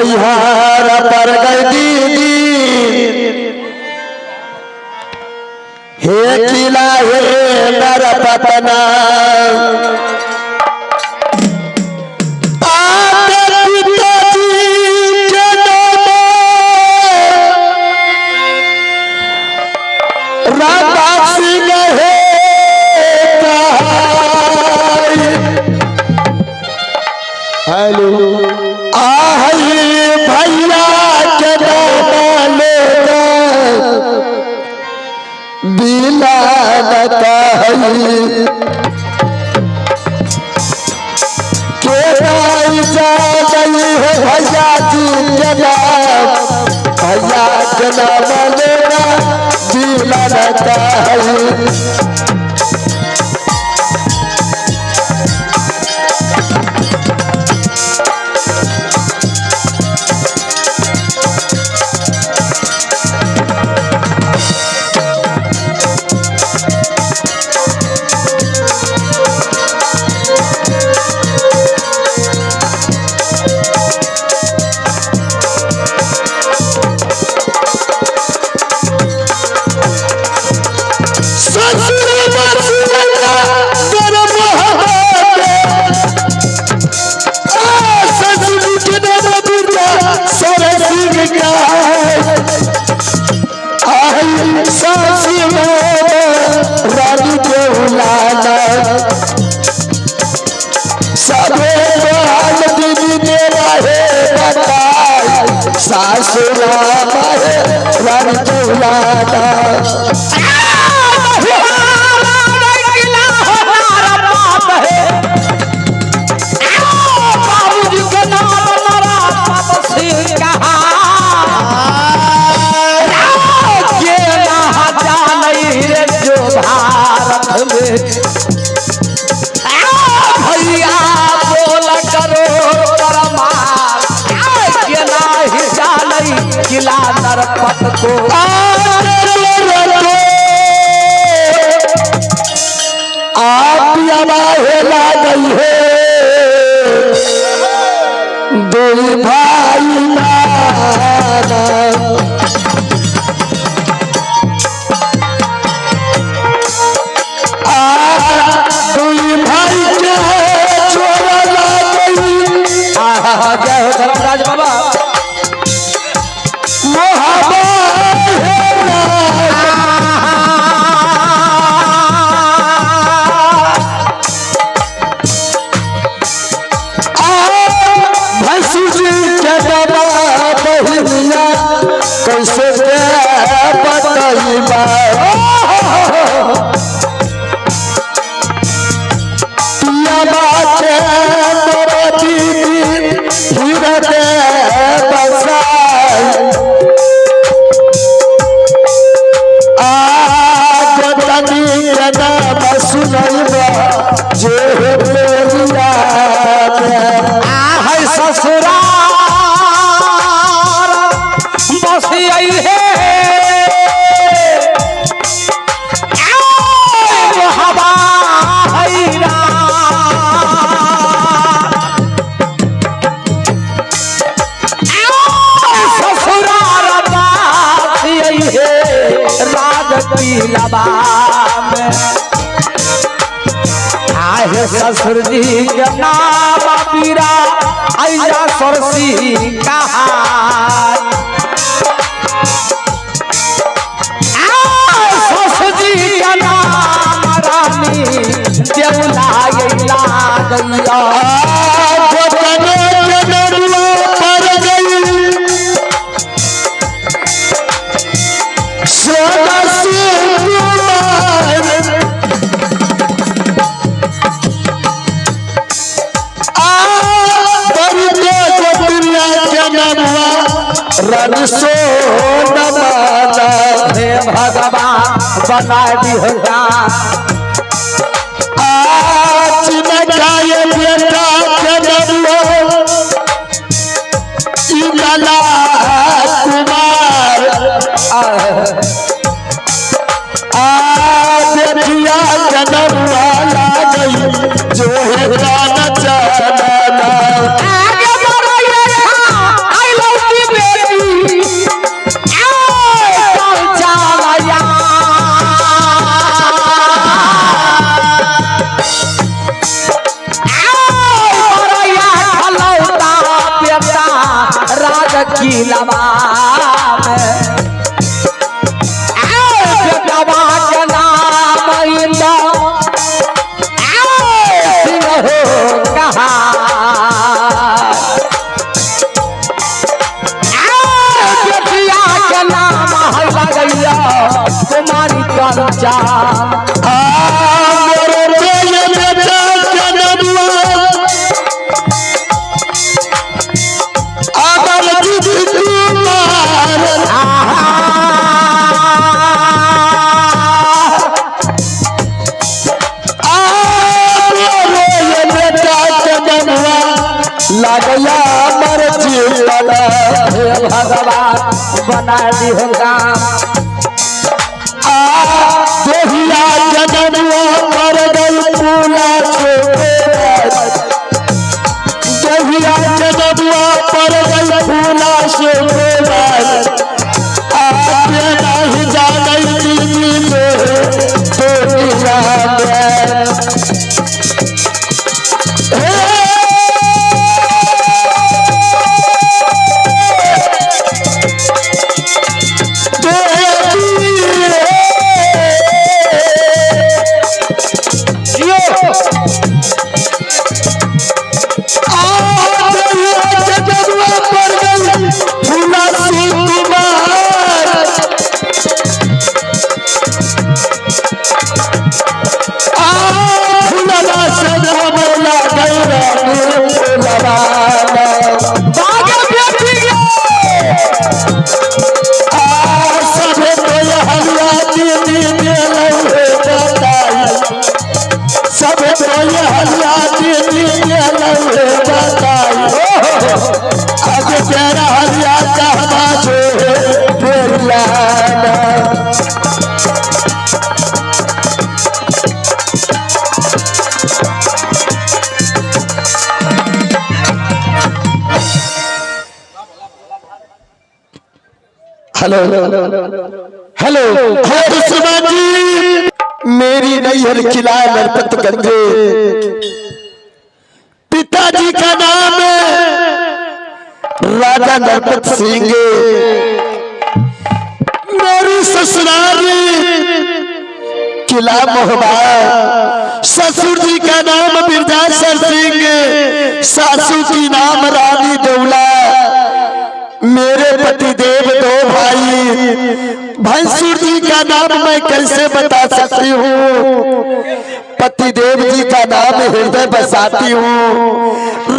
नैहर पर गई दीदी हे किला हे नर पतना ससुर जी के नाम पीरा आइजा सरसी कहा ससुर जी के नाम रानी देवला गैया भगवान बना दिया आज न जाए बेटा जन्मो इनला कुमार आज दिया जन्म वाला गई जो है गाना चलाना आगे बढ़ो ये आई किलवा बेटवा के नाम इंदा सिंह हो कहा बेटिया के नाम है लगैया कुमारी कंचा लागया मर्जी वाला भगवान बना दी हो काम देहिया जनमुआ पर गई पूना से देहिया जनमुआ पर गई पूना से आगे नहीं जाने दीदी में तो हेलो हेलो श्रीमान जी मेरी नैहर किला नरपतगंज पिताजी का नाम राजा नरपत सिंह मेरी ससुराली किला मोहबा ससुर जी का नाम बिरजासर सिंह सासू की नाम रानी दौला मेरे पति देव दो भाई भैंसुर जी का नाम मैं कैसे बता सकती हूँ पति देव जी का नाम हृदय बसाती हूँ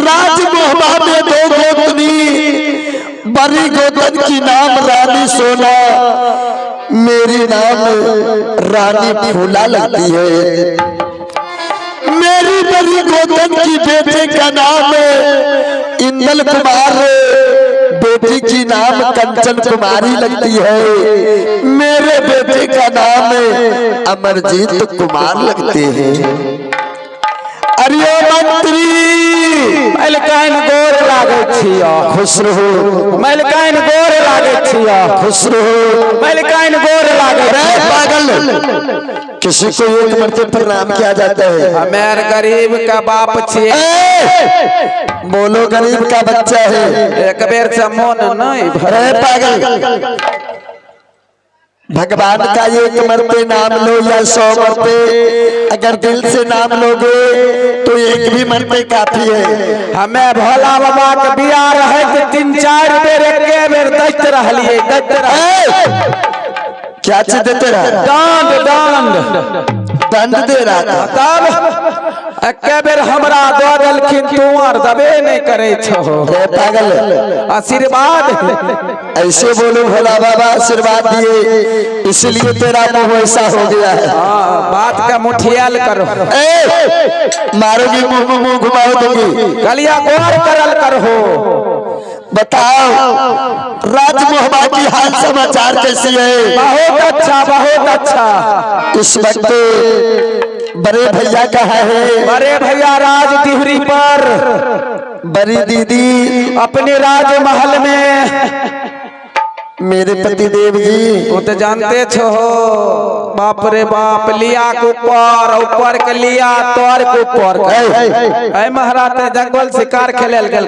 राजमोहबा में दो गोतनी बड़ी गोतन की नाम रानी सोना मेरी नाम रानी फूला लगती है मेरी बड़ी गोतन की बेटे का नाम इंदल कुमार बेटी की नाम कंचन कुमारी लगती है मेरे बेटे का नाम अमरजीत कुमार लगते हैं अरे मंत्री मलकाइन गोर लागे छिया खुश रहो मलकाइन गोर लागे छिया खुश रहो मलकाइन गोर लागे पागल किसी को एक मर्तबा प्रणाम किया जाता है हमें गरीब का बाप छिए बोलो गरीब का बच्चा है एक बेर से मन नहीं भरे पागल भगवान का एक मरते नाम लो या 100 मरते अगर दिल से नाम लोगे तो एक भी मरते काफी है हमें भोला बाबा के बिया रहे तो 3-4 बेर एक बेर दस्त रहलिए क्या चीज देते रहा दंड दे रहा था तब एक बेर हमरा दो दलखिन तू और दबे नहीं करे छो पागल आशीर्वाद ऐसे बोलो भोला बाबा आशीर्वाद दिए इसलिए तेरा मुंह ऐसा हो गया है बात का मुठियाल करो मारोगी मुंह घुमाओ दोगी गलिया गौर करल करो बताओ राजमोहबा की हाल समाचार कैसी है बहुत अच्छा इस वक्त बड़े भैया कहाँ है बड़े भैया राज तिहरी पर बड़ी दीदी अपने राजमहल में मेरे पति देव जी वो तो जानते छो बाप रे बाप लिया के ऊपर के लिया तोर के ऊपर महाराज जंगल शिकार खेले गल